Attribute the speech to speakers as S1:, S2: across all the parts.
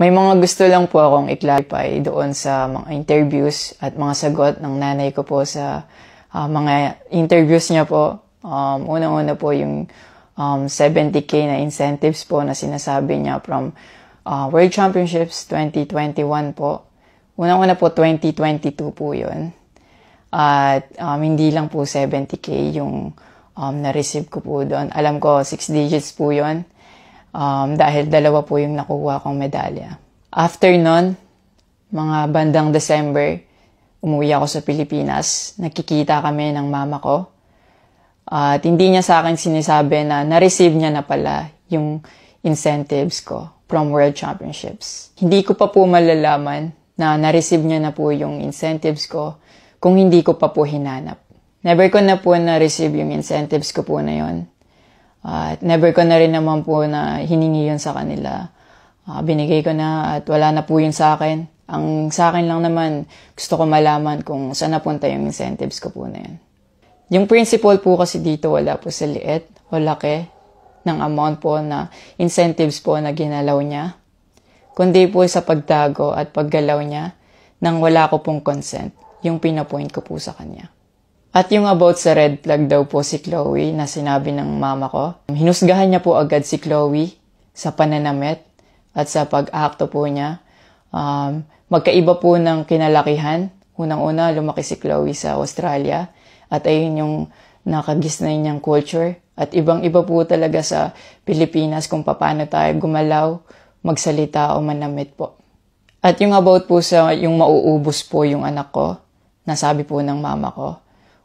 S1: May mga gusto lang po akong i-clarify doon sa mga interviews at mga sagot ng nanay ko po sa mga interviews niya po. Unang-una po yung 70K na incentives po na sinasabi niya from World Championships 2021 po. Unang-una po 2022 po yun. At hindi lang po 70K yung na-receive ko po doon. Alam ko 6 digits po yun. Dahil 2 po yung nakuha kong medalya. After nun, mga bandang December, umuwi ako sa Pilipinas. Nakikita kami ng mama ko. At hindi niya sa akin sinasabi na na-receive niya na pala yung incentives ko from World Championships. Hindi ko pa po malalaman na na-receive niya na po yung incentives ko kung hindi ko pa po hinanap. Never ko na po na-receive yung incentives ko po na yon. At never ko na rin naman po na hiningi yun sa kanila. Binigay ko na at wala na po yun sa akin. Ang sa akin lang naman, gusto ko malaman kung saan napunta yung incentives ko po na yun. Yung principle po kasi dito wala po sa liit o laki ng amount po na incentives po na ginalaw niya. Kundi po sa pagtago at paggalaw niya nang wala ko pong consent, yung pinapoint ko po sa kanya. At yung about sa red flag daw po si Chloe na sinabi ng mama ko, hinusgahan niya po agad si Chloe sa pananamit at sa pag-akto po niya. Magkaiba po ng kinalakihan. Unang-una, lumaki si Chloe sa Australia at ayun yung nakagisnay niyang culture. At ibang-iba po talaga sa Pilipinas kung paano tayo gumalaw, magsalita o manamit po. At yung about po sa yung mauubos po yung anak ko, nasabi po ng mama ko.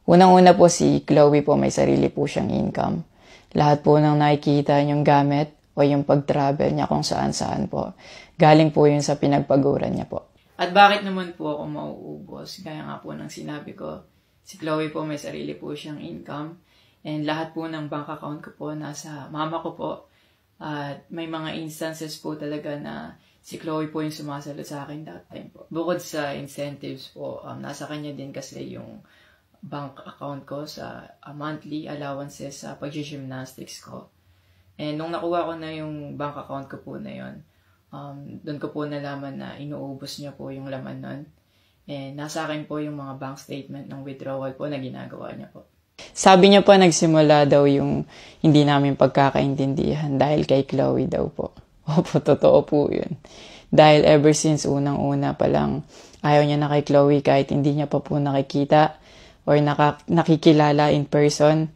S1: Unang-una po si Chloe po may sarili po siyang income. Lahat po ng nakikita niyong gamit o yung pag-travel niya kung saan-saan po. Galing po yun sa pinagpaguran niya po. At bakit naman po ako mauubos? Gaya nga po ng sinabi ko, si Chloe po may sarili po siyang income. And lahat po ng bank account ko po nasa mama ko po. At may mga instances po talaga na si Chloe po yung sumasagot sa akin that time po. Bukod sa incentives po, nasa kanya din kasi yung bank account ko sa monthly allowances sa pag-gymnastics ko. And nung nakuha ko na yung bank account ko po na yun, doon ko po nalaman na inuubos niya po yung laman nun. And nasa akin po yung mga bank statement ng withdrawal po na ginagawa niya po. Sabi niya po nagsimula daw yung hindi namin pagkakaintindihan dahil kay Chloe daw po. Opo, totoo po yun. Dahil ever since unang-una pa lang, ayaw niya na kay Chloe kahit hindi niya pa po nakikita or nakikilala in person.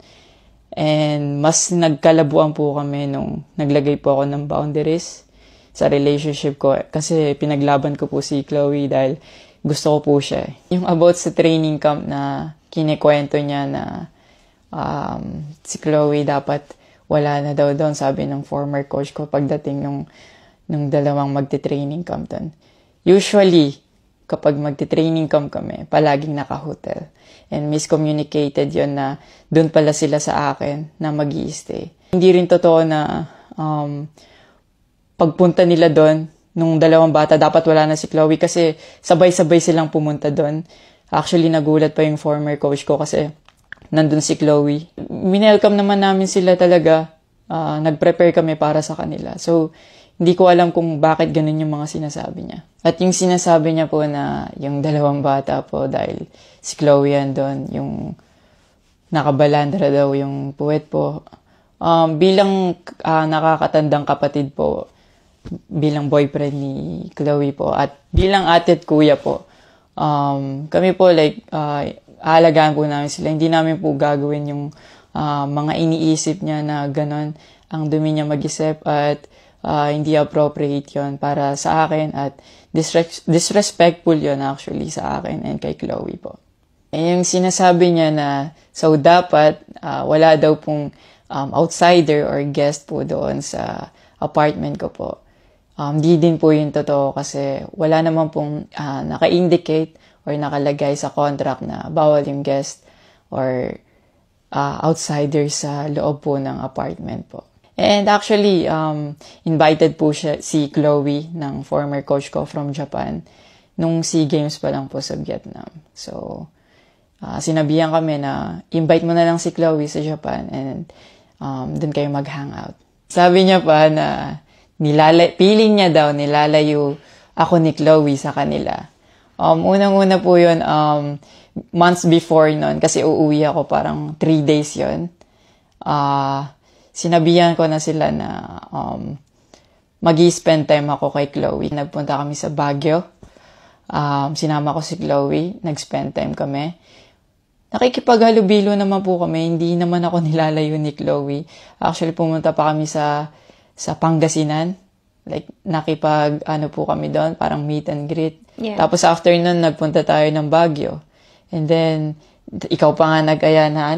S1: And mas nagkalabuan po kami nung naglagay po ako ng boundaries sa relationship ko. Kasi pinaglaban ko po si Chloe dahil gusto ko po siya. Yung about sa training camp na kinikwento niya na si Chloe dapat wala na daw doon, sabi ng former coach ko pagdating nung dalawang magte-training camp doon. Usually, kapag magte-training camp kami, palaging naka-hotel. And miscommunicated yon na doon pala sila sa akin na mag-i-stay. Hindi rin totoo na pagpunta nila doon, nung dalawang bata, dapat wala na si Chloe kasi sabay-sabay silang pumunta doon. Actually, nagulat pa yung former coach ko kasi nandun si Chloe. Minelcome naman namin sila talaga. Nag-prepare kami para sa kanila. So, hindi ko alam kung bakit ganun yung mga sinasabi niya. At yung sinasabi niya po na yung dalawang bata po dahil si Chloe yan doon, yung nakabalandra daw yung puwet po. Bilang nakakatandang kapatid po, bilang boyfriend ni Chloe po, at bilang ate at kuya po, kami po aalagaan po namin sila. Hindi namin po gagawin yung mga iniisip niya na ganon ang dumi niya mag-isip at hindi appropriate yon para sa akin at disrespectful yon actually sa akin and kay Chloe po. And yung sinasabi niya na so dapat wala daw pong outsider or guest po doon sa apartment ko po. Di din po yung totoo kasi wala naman pong naka-indicate or nakalagay sa contract na bawal yung guest or outsider sa loob po ng apartment po. And actually, invited po si Chloe ng former coach ko from Japan nung SEA Games pa lang po sa Vietnam. So, sinabihan kami na invite mo na lang si Chloe sa Japan and doon kayo mag-hangout. Sabi niya pa na feeling niya daw, nilalayo ako ni Chloe sa kanila. Unang-una po yun, months before nun, kasi uuwi ako parang 3 days yun. Sinabihan ko na sila na mag-i-spend time ako kay Chloe. Nagpunta kami sa Baguio. Sinama ko si Chloe, nag-spend time kami. Nakikipaghalubilo naman po kami, hindi naman ako nilalayo ni Chloe. Actually, pumunta pa kami sa Pangasinan. Like, po kami doon, parang meet and greet.
S2: Yeah.
S1: Tapos after nun, nagpunta tayo ng Baguio. And then, ikaw pa nga nag-aya na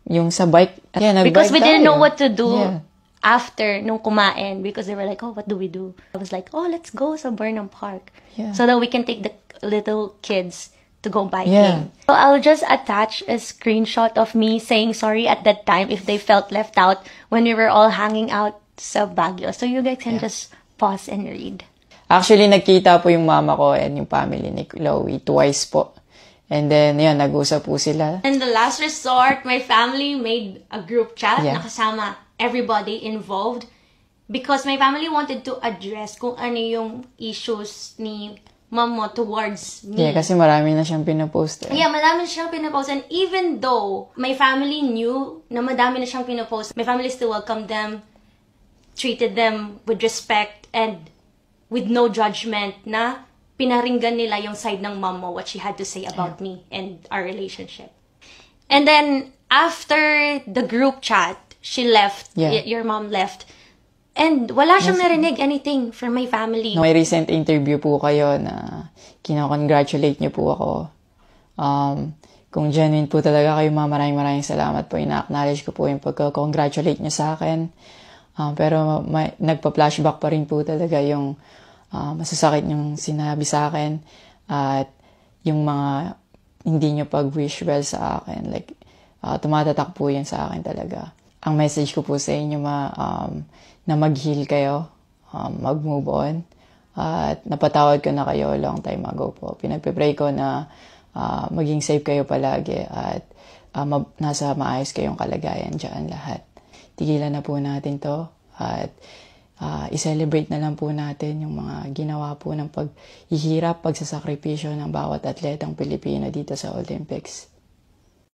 S1: yung sa bike. Yeah,
S2: because we didn't know what to do
S1: Yeah.
S2: after nung kumain, because they were like, oh, what do we do? I was like, oh, let's go sa Burnham Park.
S1: Yeah.
S2: So that we can take the little kids to go biking.
S1: Yeah.
S2: So I'll just attach a screenshot of me saying sorry at that time if they felt left out when we were all hanging out sa Baguio. So you guys can just pause and read.
S1: Actually, nagkita po yung mama ko and yung family ni Chloe twice po. And then, yun, nag-usap po sila.
S2: In the last resort, my family made a group chat
S1: Yeah.
S2: na kasama everybody involved because my family wanted to address kung ano yung issues ni mom mo towards me.
S1: Yeah, kasi marami na siyang pinapost.
S2: Yeah, madami na siyang pinapost. And even though my family knew na madami na siyang pinapost, my family still welcomed them, treated them with respect, and with no judgment na pinaringgan nila yung side ng mom mo, what she had to say about me and our relationship. And then, after the group chat, she left, your mom left, and wala siyang narinig anything from my family.
S1: May recent interview po kayo na kinakongratulate niyo po ako. Kung genuine po talaga kayo, maraming salamat po. Ina-acknowledge ko po yung pagka-congratulate niyo sa akin. Pero nagpa-flashback pa rin po talaga yung masasakit yung sinabi sa akin at yung mga hindi nyo pag-wish well sa akin. Like, tumatatak po yan sa akin talaga. Ang message ko po sa inyo na mag-heal kayo, mag-move on, at napatawad ko na kayo long time ago po. Pinagpipray ko na maging safe kayo palagi at nasa maayos kayong kalagayan dyan lahat. Tigilan na po natin to at i-celebrate na lang po natin yung mga ginawa po ng paghihirap, pagsasakripisyo ng bawat atletang Pilipino dito sa Olympics.